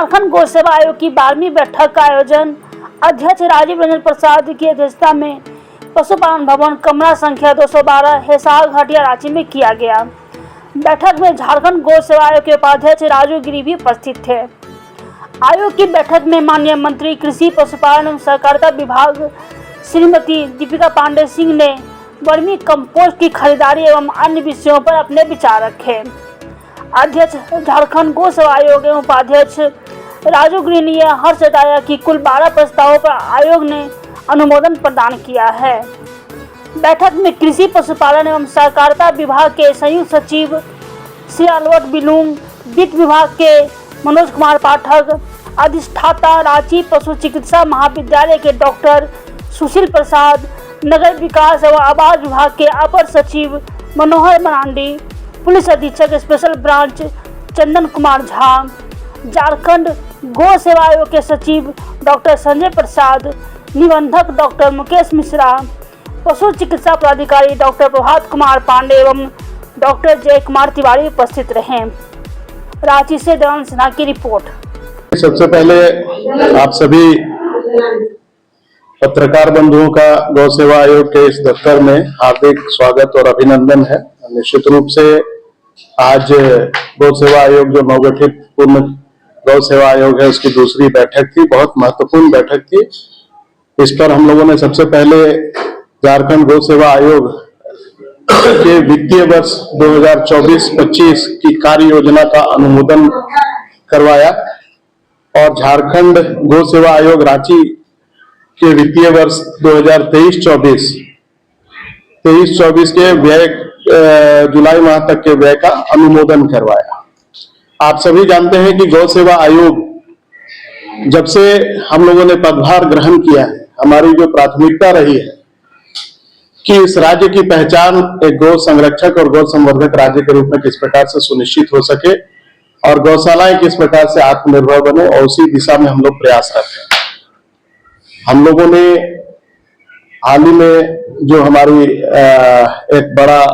झारखंड गौ सेवा आयोग की 12वीं बैठक का आयोजन अध्यक्ष राजीव रंजन प्रसाद की अध्यक्षता में पशुपालन भवन कमरा संख्या 212 हिसार घाटिया रांची में किया गया। बैठक में झारखंड गौ सेवा आयोग के उपाध्यक्ष राजू गिरी भी उपस्थित थे। आयोग की बैठक में माननीय मंत्री कृषि पशुपालन एवं सहकारिता विभाग श्रीमती दीपिका पांडे सिंह ने वर्मी कंपोस्ट की खरीदारी एवं अन्य विषयों पर अपने विचार रखे। अध्यक्ष झारखंड गौ सेवा आयोग एवं उपाध्यक्ष राजू गिरी ने यह हर्ष जताया कि कुल 12 प्रस्तावों पर आयोग ने अनुमोदन प्रदान किया है। बैठक में कृषि पशुपालन एवं सहकारिता विभाग के संयुक्त सचिव श्री अल्बर्ट बिलूंग, वित्त विभाग के मनोज कुमार पाठक, अधिष्ठाता रांची पशु चिकित्सा महाविद्यालय के डॉक्टर सुशील प्रसाद, नगर विकास एवं आवास विभाग के अपर सचिव मनोहर मरांडी, पुलिस अधीक्षक स्पेशल ब्रांच चंदन कुमार झा, झारखंड गौ सेवा आयोग के सचिव डॉक्टर संजय प्रसाद, निबंधक डॉक्टर मुकेश मिश्रा, पशु चिकित्सा पदाधिकारी डॉक्टर प्रभात कुमार पांडे एवं डॉक्टर जय कुमार तिवारी उपस्थित रहे। रांची से देवान सिन्हा की रिपोर्ट। सबसे पहले आप सभी पत्रकार बंधुओं का गौ सेवा आयोग के इस दफ्तर में हार्दिक स्वागत और अभिनंदन है। निश्चित रूप से आज गौ सेवा आयोग जो नवगठित पूर्ण गौ सेवा आयोग है उसकी दूसरी बैठक थी, बहुत महत्वपूर्ण बैठक थी। इस पर हम लोगों ने सबसे पहले झारखंड गौ सेवा आयोग के वित्तीय वर्ष 2024-25 की कार्य योजना का अनुमोदन करवाया और झारखंड गौ सेवा आयोग रांची के वित्तीय वर्ष 2023-24 के व्यय जुलाई माह तक के व्यय का अनुमोदन करवाया। आप सभी जानते हैं कि गौ सेवा आयोग जब से हम लोगों ने पदभार ग्रहण किया है, हमारी जो प्राथमिकता रही है कि इस राज्य की पहचान एक गौ संरक्षक और गौ संवर्धक राज्य के रूप में किस प्रकार से सुनिश्चित हो सके और गौशालाएं किस प्रकार से आत्मनिर्भर बने, और उसी दिशा में हम लोग प्रयासरत हैं। हम लोगों ने हाल ही में जो हमारी एक बड़ा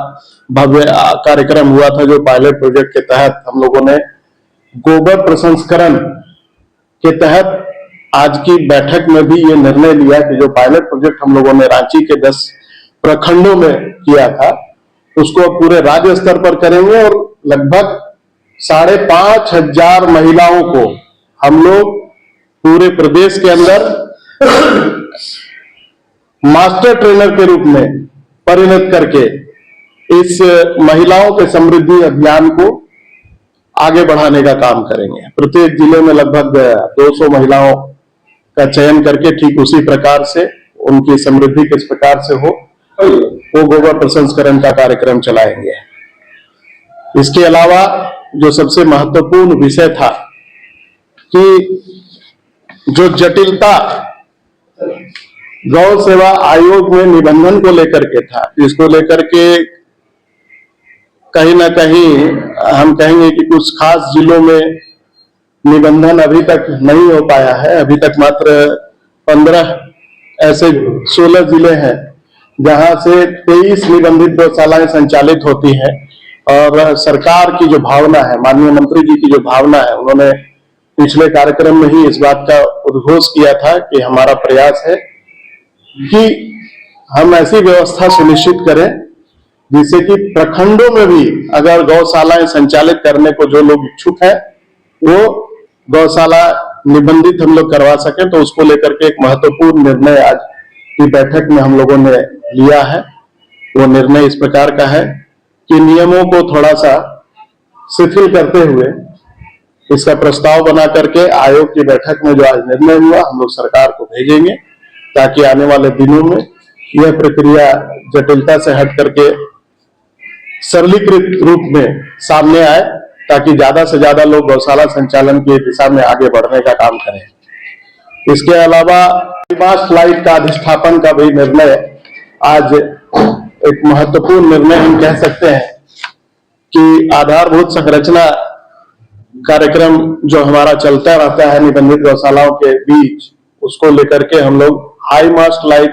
भव्य कार्यक्रम हुआ था, जो पायलट प्रोजेक्ट के तहत हम लोगों ने गोबर प्रसंस्करण के तहत आज की बैठक में भी ये निर्णय लिया कि जो पायलट प्रोजेक्ट हम लोगों ने रांची के 10 प्रखंडों में किया था उसको पूरे राज्य स्तर पर करेंगे और लगभग 5,500 महिलाओं को हम लोग पूरे प्रदेश के अंदर मास्टर ट्रेनर के रूप में परिणत करके इस महिलाओं के समृद्धि अभियान को आगे बढ़ाने का काम करेंगे। प्रत्येक जिले में लगभग 200 महिलाओं का चयन करके ठीक उसी प्रकार से उनकी समृद्धि किस प्रकार से हो वो गोबर प्रसंस्करण का कार्यक्रम चलाएंगे। इसके अलावा जो सबसे महत्वपूर्ण विषय था कि जो जटिलता गौ सेवा आयोग में निबंधन को लेकर के था, इसको लेकर के कहीं ना कहीं हम कहेंगे कि कुछ खास जिलों में निबंधन अभी तक नहीं हो पाया है। अभी तक मात्र 15 ऐसे 16 जिले हैं जहां से 23 निबंधित गौशालाएं संचालित होती हैं और सरकार की जो भावना है, माननीय मंत्री जी की जो भावना है, उन्होंने पिछले कार्यक्रम में ही इस बात का उद्घोष किया था कि हमारा प्रयास है कि हम ऐसी व्यवस्था सुनिश्चित करें जिससे कि प्रखंडों में भी अगर गौशालाएं संचालित करने को जो लोग इच्छुक हैं वो गौशाला निबंधित हम लोग करवा सकें। तो उसको लेकर के एक महत्वपूर्ण निर्णय आज की बैठक में हम लोगों ने लिया है। वो निर्णय इस प्रकार का है कि नियमों को थोड़ा सा शिथिल करते हुए इसका प्रस्ताव बना करके आयोग की बैठक में जो आज निर्णय हुआ हम लोग सरकार को भेजेंगे ताकि आने वाले दिनों में यह प्रक्रिया जटिलता से हट करके सरलीकृत रूप में सामने आए ताकि ज्यादा से ज्यादा लोग गौशाला संचालन की दिशा में आगे बढ़ने का काम करें। इसके अलावा लाइट का अधिष्ठापन का भी निर्णय आज एक महत्वपूर्ण निर्णय हम कह सकते हैं कि आधारभूत संरचना कार्यक्रम जो हमारा चलता रहता है निबंधित गौशालाओं के बीच, उसको लेकर के हम लोग हाई मास्ट लाइट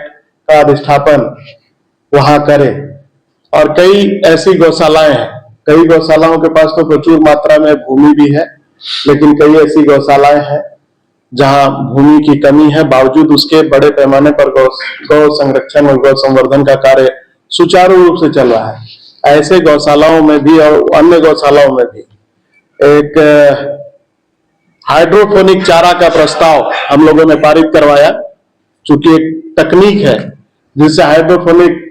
का अधिष्ठापन वहां करें। और कई ऐसी गौशालाएं हैं, कई गौशालाओं के पास तो प्रचुर मात्रा में भूमि भी है लेकिन कई ऐसी गौशालाएं हैं जहां भूमि की कमी है, बावजूद उसके बड़े पैमाने पर गौ संरक्षण और गौ संवर्धन का कार्य सुचारू रूप से चल रहा है। ऐसे गौशालाओं में भी और अन्य गौशालाओं में भी एक हाइड्रोपोनिक चारा का प्रस्ताव हम लोगों ने पारित करवाया, चूंकि एक तकनीक है जिससे हाइड्रोपोनिक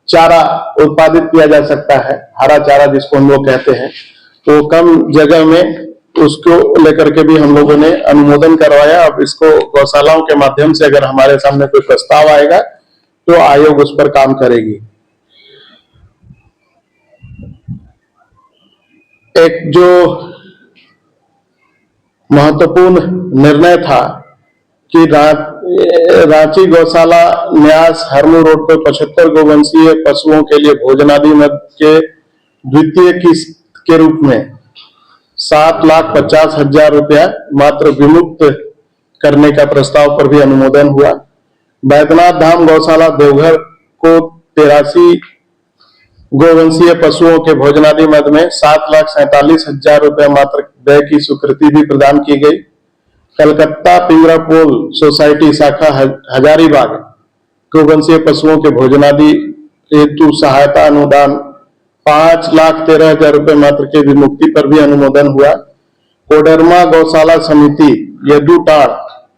चारा उत्पादित किया जा सकता है, हरा चारा जिसको हम लोग कहते हैं, तो कम जगह में उसको लेकर के भी हम लोगों ने अनुमोदन करवाया। अब इसको गौशालाओं के माध्यम से अगर हमारे सामने कोई प्रस्ताव आएगा तो आयोग उस पर काम करेगी। एक जो महत्वपूर्ण निर्णय था कि रांची गौशाला न्यास हरमू रोड पर 75 गोवंशीय पशुओं के लिए भोजनादि मद के द्वितीय किस्त के रूप में 7,50,000 रुपया मात्र विमुक्त करने का प्रस्ताव पर भी अनुमोदन हुआ। बैद्यनाथ धाम गौशाला देवघर को 83 गोवंशीय पशुओं के भोजनादि मद में 7,47,000 रुपया मात्र व्यय की स्वीकृति भी प्रदान की गई। कलकत्ता पिंगरापोल सोसाइटी शाखा हजारीबाग गोवंशीय पशुओं के भोजनादि हेतु सहायता अनुदान 5,13,000 रुपये मात्र के विमुक्ति पर भी अनुमोदन हुआ। कोडरमा गौशाला समिति यदुटाड़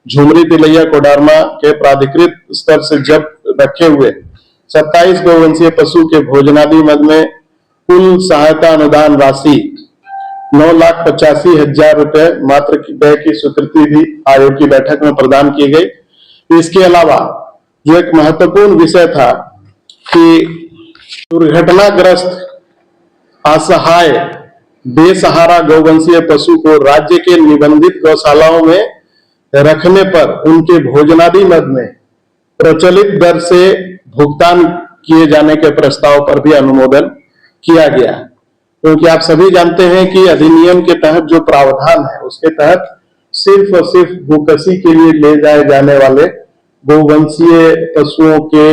झुमरी तिलैया कोडरमा के प्राधिकृत स्तर से जब्त रखे हुए 27 गोवंशीय पशु के भोजनादि मद में कुल सहायता अनुदान राशि 9,85,000 रुपये मात्र व्यय की स्वीकृति भी आयोग की बैठक में प्रदान की गई। इसके अलावा जो एक महत्वपूर्ण विषय था कि दुर्घटनाग्रस्त असहाय बेसहारा गौवंशीय पशु को राज्य के निबंधित गौशालाओं में रखने पर उनके भोजनादि मद में प्रचलित दर से भुगतान किए जाने के प्रस्ताव पर भी अनुमोदन किया गया, क्योंकि आप सभी जानते हैं कि अधिनियम के तहत जो प्रावधान है उसके तहत सिर्फ और सिर्फ भूकसी के लिए ले जाए जाने वाले गोवंशीय पशुओं के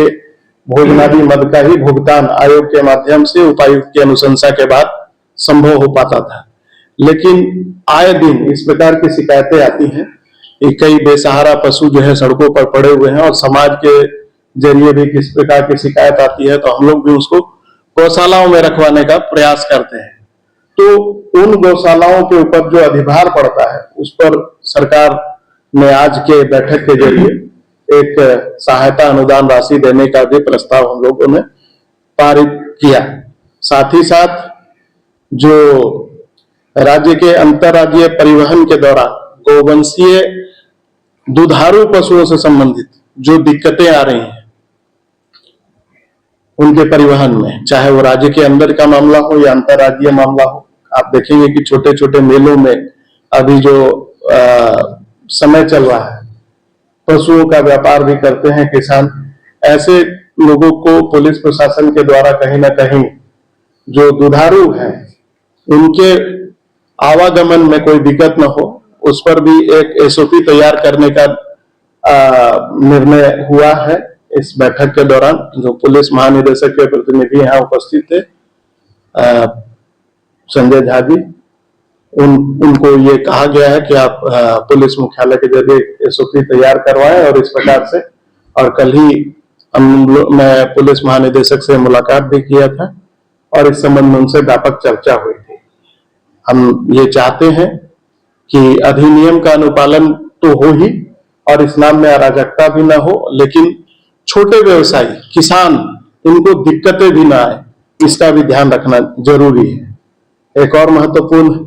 भोजनादि मद का ही भुगतान आयोग के माध्यम से उपायुक्त की अनुशंसा के बाद संभव हो पाता था। लेकिन आए दिन इस प्रकार की शिकायतें आती हैं कि कई बेसहारा पशु जो है सड़कों पर पड़े हुए हैं और समाज के जरिए भी किस प्रकार की शिकायत आती है, तो हम लोग भी उसको गौशालाओं में रखवाने का प्रयास करते हैं। तो उन गौशालाओं के ऊपर जो अधिभार पड़ता है उस पर सरकार ने आज के बैठक के जरिए एक सहायता अनुदान राशि देने का भी प्रस्ताव हम लोगों ने पारित किया। साथ ही साथ जो राज्य के अंतर्राज्यीय परिवहन के दौरान गोवंशीय दुधारू पशुओं से संबंधित जो दिक्कतें आ रही हैं उनके परिवहन में, चाहे वो राज्य के अंदर का मामला हो या अंतर्राज्यीय मामला हो, आप देखेंगे कि छोटे छोटे मेलों में अभी जो समय चल रहा है पशुओं का व्यापार भी करते हैं किसान। ऐसे लोगों को पुलिस प्रशासन के द्वारा कहीं ना कहीं जो दुधारू हैं उनके आवागमन में कोई दिक्कत न हो उस पर भी एक एसओपी तैयार करने का निर्णय हुआ है। इस बैठक के दौरान जो पुलिस महानिदेशक के प्रतिनिधि यहाँ उपस्थित थे संजय झा जी, उनको ये कहा गया है कि आप पुलिस मुख्यालय के जरिए एसओपी तैयार करवाएं और इस प्रकार से, और कल ही मैं पुलिस महानिदेशक से मुलाकात भी किया था और इस संबंध में उनसे व्यापक चर्चा हुई थी। हम ये चाहते हैं कि अधिनियम का अनुपालन तो हो ही और इस नाम में अराजकता भी ना हो, लेकिन छोटे व्यवसायी किसान इनको दिक्कतें भी ना आए, इसका भी ध्यान रखना जरूरी है। एक और महत्वपूर्ण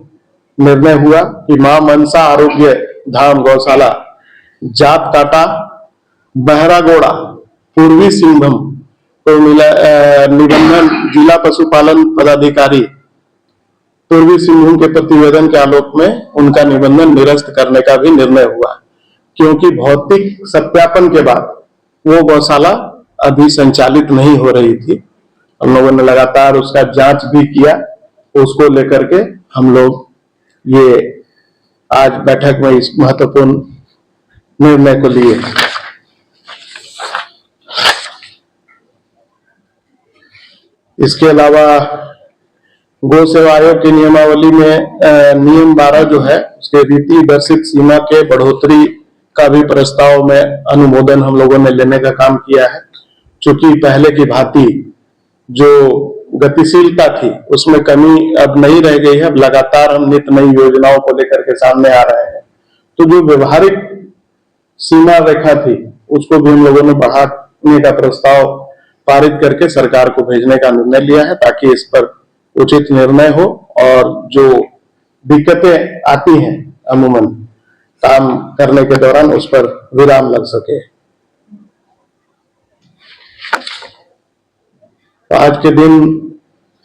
निर्णय हुआ कि मां मनसा आरोग्य धाम गौशाला जात काटा बहरागोड़ा पूर्वी सिंहभूम को मिला निबंधन जिला पशुपालन पदाधिकारी पूर्वी सिंहभूम के प्रतिवेदन के आलोक में उनका निबंधन निरस्त करने का भी निर्णय हुआ, क्योंकि भौतिक सत्यापन के बाद वो गौशाला अभी संचालित नहीं हो रही थी। हम लोगों ने लगातार उसका जांच भी किया, उसको लेकर के हम लोग ये आज बैठक में इस महत्वपूर्ण निर्णय को लिए। इसके अलावा गौ सेवा आयोग की नियमावली में नियम 12 जो है उसके रीति दर्शित सीमा के बढ़ोतरी का भी प्रस्ताव में अनुमोदन हम लोगों ने लेने का काम किया है। चूंकि पहले की भांति जो गतिशीलता थी उसमें कमी अब नहीं रह गई है। अब लगातार हम नित नई योजनाओं को लेकर के सामने आ रहे हैं, तो जो व्यवहारिक सीमा रेखा थी उसको भी हम लोगों ने बढ़ाने का प्रस्ताव पारित करके सरकार को भेजने का निर्णय लिया है, ताकि इस पर उचित निर्णय हो और जो दिक्कतें आती हैं अमूमन काम करने के दौरान उस पर विराम लग सके। तो आज के दिन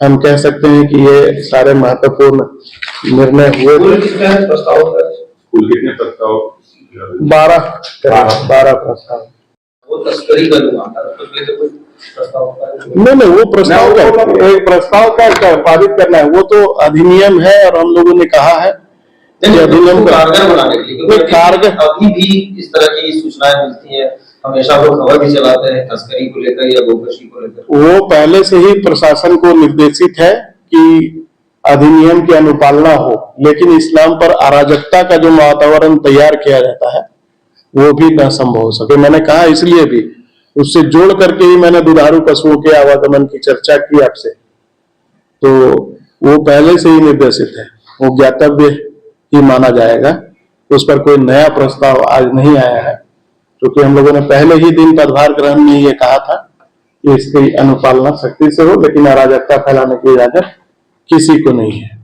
हम कह सकते हैं कि ये सारे महत्वपूर्ण निर्णय हुए थे। कुल कितने प्रस्ताव? 12 प्रस्ताव। वो तस्करी का जो आता है उसमें से कोई प्रस्ताव नहीं, वो प्रस्ताव का एक प्रस्ताव का पारित करना है, वो तो अधिनियम है और हम लोगों ने कहा है कि अधिनियम कारगर बनाने के लिए कारगर अभी भी इस तरह की सूचनाएं मिलती हैं, हमेशा वो खबर भी चलाते हैं तस्करी को लेकर या गोकशी को लेकर। वो पहले से ही प्रशासन को निर्देशित है कि अधिनियम की अनुपालना हो, लेकिन इस्लाम पर अराजकता का जो वातावरण तैयार किया जाता है वो भी न संभव हो सके। मैंने कहा इसलिए भी उससे जोड़ करके ही मैंने दुधारू पशुओं के आवागमन की चर्चा की आपसे, तो वो पहले से ही निर्देशित है, वो ज्ञातव्य ही माना जाएगा। उस पर कोई नया प्रस्ताव आज नहीं आया है, क्योंकि हम लोगों ने पहले ही दिन पदभार ग्रहण में ये कहा था कि इसकी अनुपालना सख्ती से हो, लेकिन अराजकता फैलाने की इजाजत किसी को नहीं है।